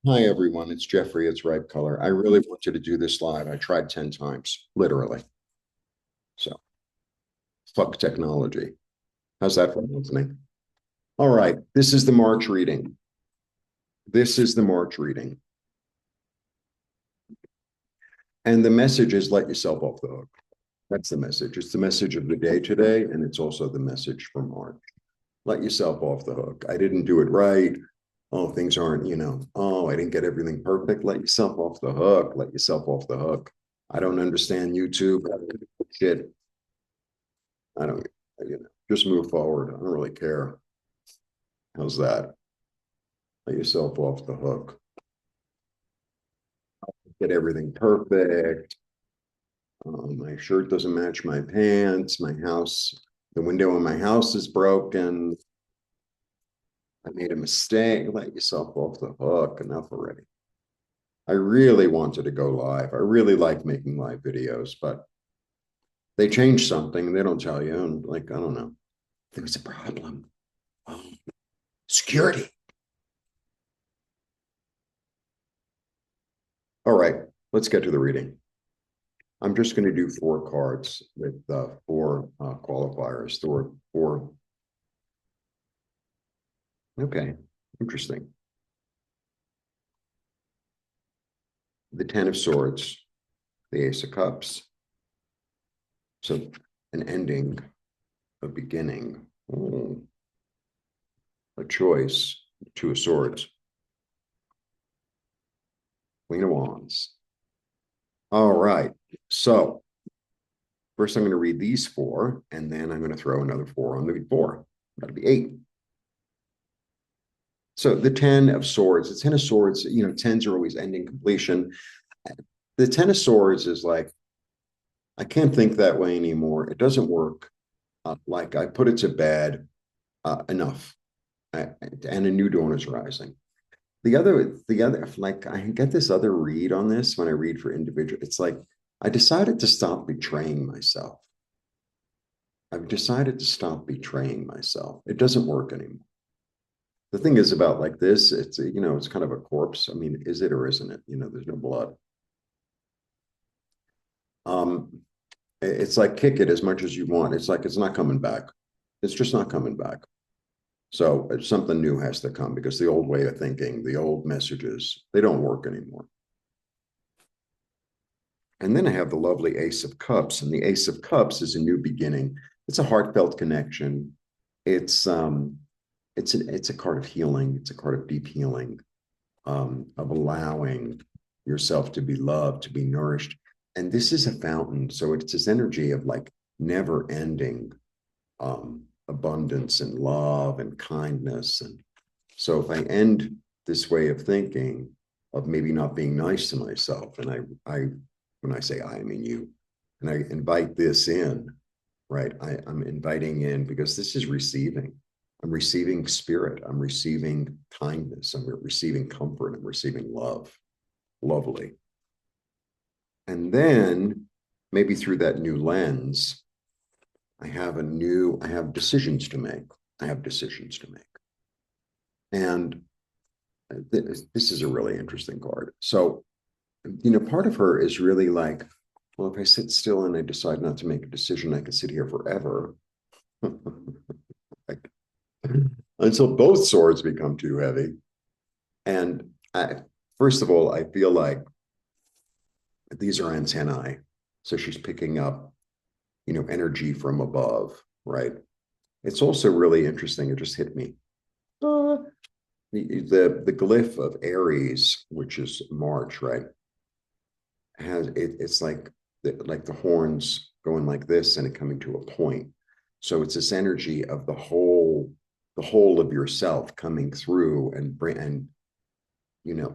Hi, everyone. It's Jeffrey. It's Ripe Color. I really wanted to do this live. I tried 10 times, literally. So, fuck technology. How's that for opening? All right. This is the March reading. This is the March reading. And the message is let yourself off the hook. That's the message. It's the message of the day today. And it's also the message for March. Let yourself off the hook. I didn't do it right. Oh, things aren't, I didn't get everything perfect. Let yourself off the hook. Let yourself off the hook. I don't understand YouTube. Shit. I don't, just move forward. I don't really care. How's that? Let yourself off the hook. Get everything perfect. My shirt doesn't match my pants. My house, the window in my house is broken. I made a mistake. Let yourself off the hook. Enough already. I really wanted to go live. I really like making live videos, but they change something and they don't tell you. And like, I don't know. There was a problem. Oh, security. All right, let's get to the reading. I'm just going to do four cards with four qualifiers. Four. Okay, interesting. The Ten of Swords, the Ace of Cups. So an ending, a beginning, a choice, Two of Swords, Queen of Wands. All right, so first I'm going to read these four, and then I'm going to throw another four on the four. That'll be eight. So the Ten of Swords, the Ten of Swords, tens are always ending, completion. The Ten of Swords is like, I can't think that way anymore. It doesn't work. Like I put it to bed, enough. And a new dawn is rising. The other, like I get this other read on this when I read for individual. It's like I decided to stop betraying myself. I've decided to stop betraying myself. It doesn't work anymore. The thing is about like this, it's kind of a corpse. I mean, is it or isn't it? There's no blood. Um, it's like kick it as much as you want. It's like it's not coming back. It's just not coming back. So something new has to come because the old way of thinking, the old messages, they don't work anymore. And then I have the lovely Ace of Cups, and the Ace of Cups is a new beginning. It's a heartfelt connection. It's a card of healing. It's a card of deep healing, of allowing yourself to be loved, to be nourished. And this is a fountain, so it's this energy of like never ending abundance and love and kindness. And so if I end this way of thinking of maybe not being nice to myself, and I when I say I mean you, and I invite this in, right? I'm inviting in because this is receiving. I'm receiving spirit. I'm receiving kindness. I'm receiving comfort. I'm receiving love. Lovely. And then maybe through that new lens, I have decisions to make. I have decisions to make. And this is a really interesting card. So, part of her is really like, well, if I sit still and I decide not to make a decision, I can sit here forever. Like, until both swords become too heavy. And first of all, I feel like these are antennae. So she's picking up, energy from above, right? It's also really interesting. It just hit me. Uh, the glyph of Aries, which is March, right? It's like the horns going like this and it coming to a point. So it's this energy of the whole of yourself coming through and you know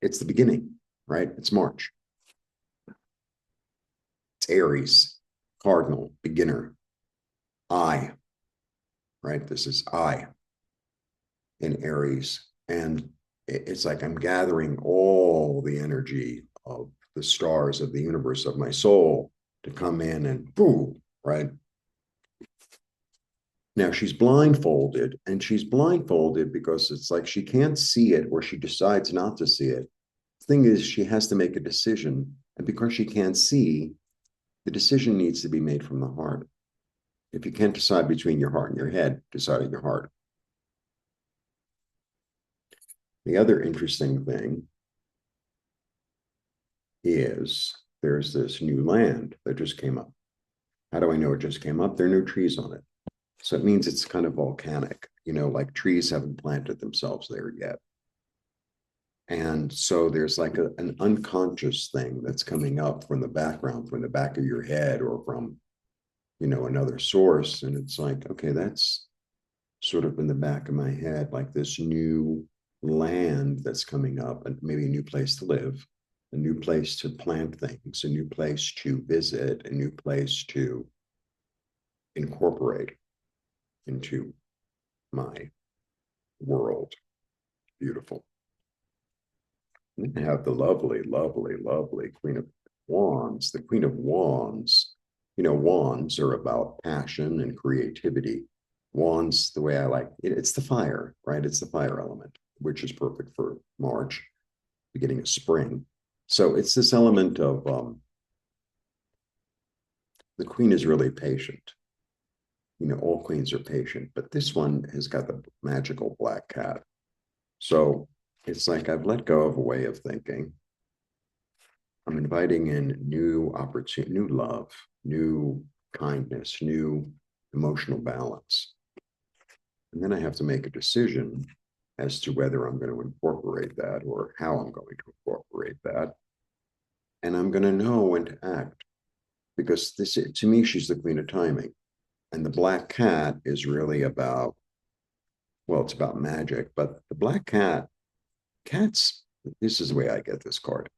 it's the beginning, right? It's March. It's Aries, cardinal, beginner, I, right? This is I in Aries. And it's like I'm gathering all the energy of the stars of the universe of my soul to come in and boom, right? Now she's blindfolded, and she's blindfolded because it's like she can't see it, or she decides not to see it. The thing is, she has to make a decision. And because she can't see, the decision needs to be made from the heart. If you can't decide between your heart and your head, decide on your heart. The other interesting thing is there's this new land that just came up. How do I know it just came up? There are no trees on it. So it means it's kind of volcanic, like trees haven't planted themselves there yet. And so there's like an unconscious thing that's coming up from the background, from the back of your head, or from, another source. And it's like, okay, that's sort of in the back of my head, like this new land that's coming up, and maybe a new place to live, a new place to plant things, a new place to visit, a new place to incorporate into my world. Beautiful. And then I have the lovely, lovely, lovely Queen of Wands. The Queen of Wands, wands are about passion and creativity. Wands, the way I like it, it's the fire, right? It's the fire element, which is perfect for March, beginning of spring. So it's this element of the queen is really patient. All queens are patient, but this one has got the magical black cat. So it's like I've let go of a way of thinking. I'm inviting in new opportunity, new love, new kindness, new emotional balance. And then I have to make a decision as to whether I'm going to incorporate that or how I'm going to incorporate that. And I'm going to know when to act, because this, to me, she's the queen of timing. And the black cat is really about, well, it's about magic, but the black cats, this is the way I get this card.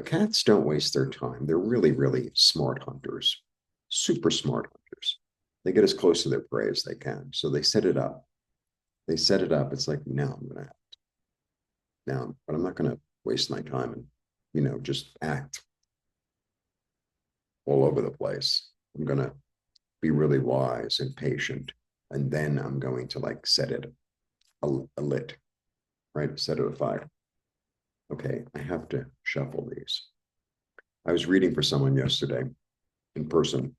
Cats don't waste their time. They're really, really smart hunters, super smart hunters. They get as close to their prey as they can. So they set it up. They set it up. It's like, now I'm going to act. Now, but I'm not going to waste my time and, just act all over the place. I'm going to be really wise and patient. And then I'm going to like set it lit, right? Set it afire. Okay, I have to shuffle these. I was reading for someone yesterday in person,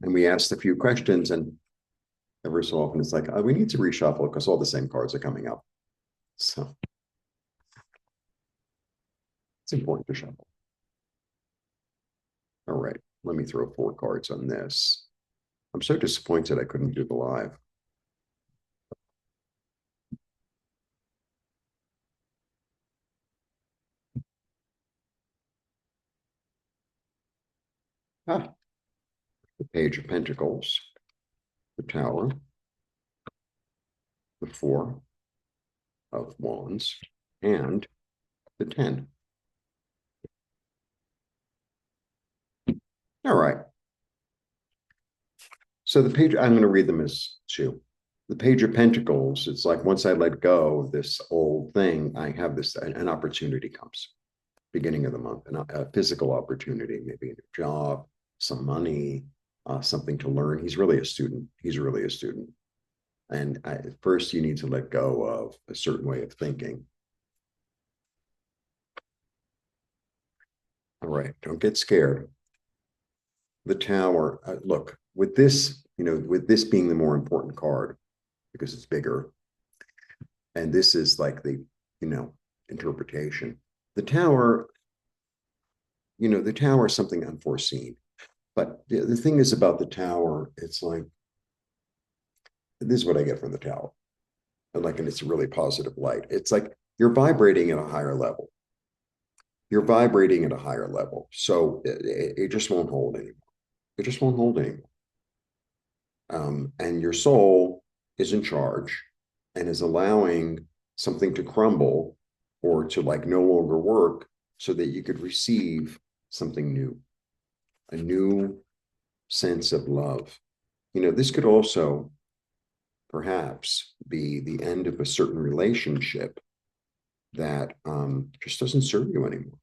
and we asked a few questions, and every so often it's like, oh, we need to reshuffle because all the same cards are coming up. So it's important to shuffle. All right, let me throw 4 cards on this. I'm so disappointed I couldn't do the live. Ah, the Page of Pentacles, the Tower, the 4 of Wands, and the 10. All right. So the page, I'm going to read them as 2. The Page of Pentacles, it's like once I let go of this old thing, I have this, an opportunity comes, beginning of the month, a physical opportunity, maybe a new job, some money, something to learn. He's really a student. He's really a student. And first, you need to let go of a certain way of thinking. All right, don't get scared. The Tower, look, with this, with this being the more important card, because it's bigger, and this is like the, interpretation. The Tower, the Tower is something unforeseen. But the thing is about the Tower, it's like, this is what I get from the Tower. And like, and it's a really positive light. It's like you're vibrating at a higher level. You're vibrating at a higher level. So it just won't hold anymore. It just won't hold anymore. And your soul is in charge and is allowing something to crumble or to like no longer work so that you could receive something new, a new sense of love. This could also perhaps be the end of a certain relationship that just doesn't serve you anymore.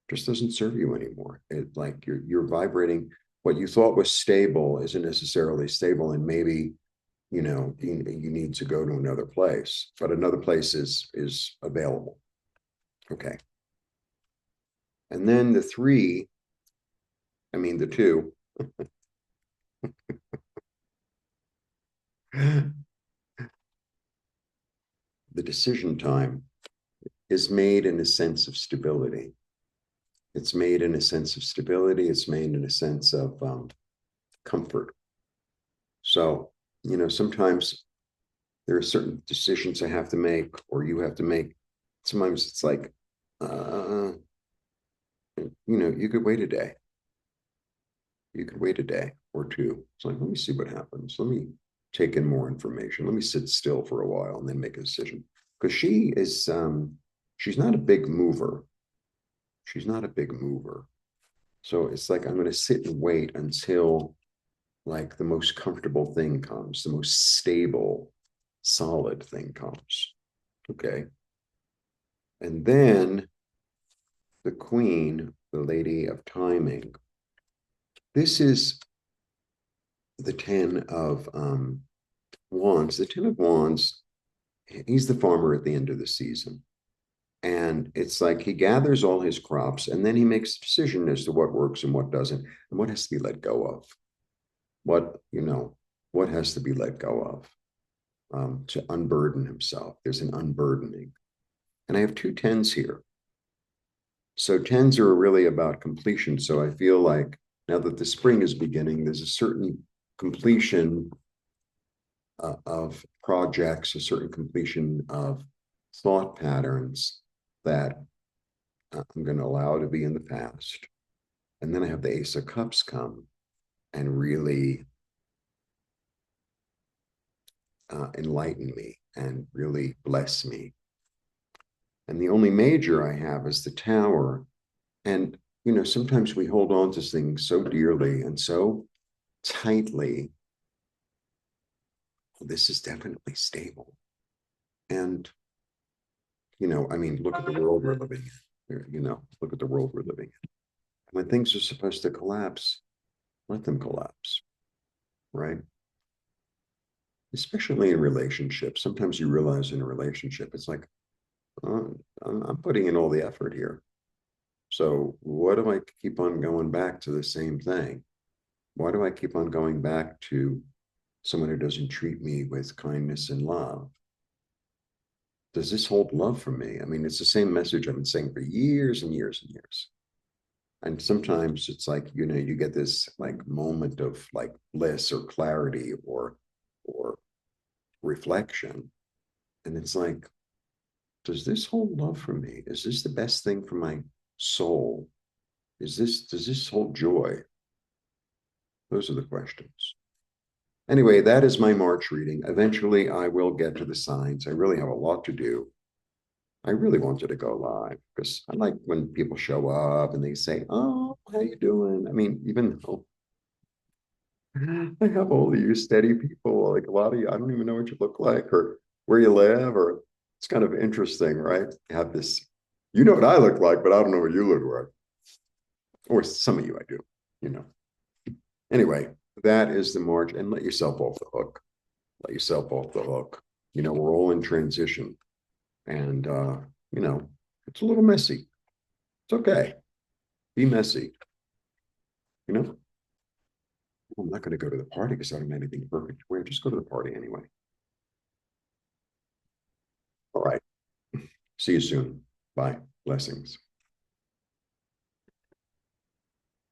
Just doesn't serve you anymore. It like you're vibrating. what you thought was stable isn't necessarily stable, and maybe you need to go to another place, but another place is available. Okay. And then the three, I mean the two, the decision time is made in a sense of stability. It's made in a sense of stability. It's made in a sense of comfort. So, sometimes there are certain decisions I have to make, or you have to make. Sometimes it's like, you could wait a day. You could wait a day or two. It's like, let me see what happens. Let me take in more information. Let me sit still for a while and then make a decision. Because she's not a big mover. She's not a big mover. So it's like, I'm going to sit and wait until like the most comfortable thing comes, the most stable, solid thing comes. Okay. And then the queen, the lady of timing. This is the 10 of wands. The 10 of wands, he's the farmer at the end of the season. And it's like he gathers all his crops and then he makes a decision as to what works and what doesn't, and what has to be let go of. What has to be let go of to unburden himself. There's an unburdening. And I have two tens here. So tens are really about completion. So I feel like now that the spring is beginning, there's a certain completion of projects, a certain completion of thought patterns that I'm going to allow to be in the past. And then I have the Ace of Cups come and really enlighten me and really bless me. And the only major I have is the Tower. And, sometimes we hold on to things so dearly and so tightly. This is definitely stable. And, look at the world we're living in. Look at the world we're living in. When things are supposed to collapse, let them collapse, right? Especially in relationships. Sometimes you realize in a relationship, it's like, I'm putting in all the effort here. So what do I keep on going back to the same thing? Why do I keep on going back to someone who doesn't treat me with kindness and love? Does this hold love for me? I mean, it's the same message I've been saying for years and years and years. And sometimes it's like, you get this like moment of like bliss or clarity or reflection. And it's like, does this hold love for me? Is this the best thing for my soul? Does this hold joy? Those are the questions. Anyway, that is my March reading. Eventually, I will get to the signs. I really have a lot to do. I really wanted to go live because I like when people show up and they say, "Oh, how you doing?" I mean, even though I have all of you steady people, like a lot of you, I don't even know what you look like or where you live, or it's kind of interesting, right? You have this, what I look like, but I don't know what you look like. Or some of you I do, you know. Anyway, that is the March, and let yourself off the hook. Let yourself off the hook. We're all in transition, and it's a little messy. It's okay. Be messy. You know, I'm not going to go to the party because I don't have anything perfect to wear. Just go to the party anyway. All right. See you soon. Bye. Blessings.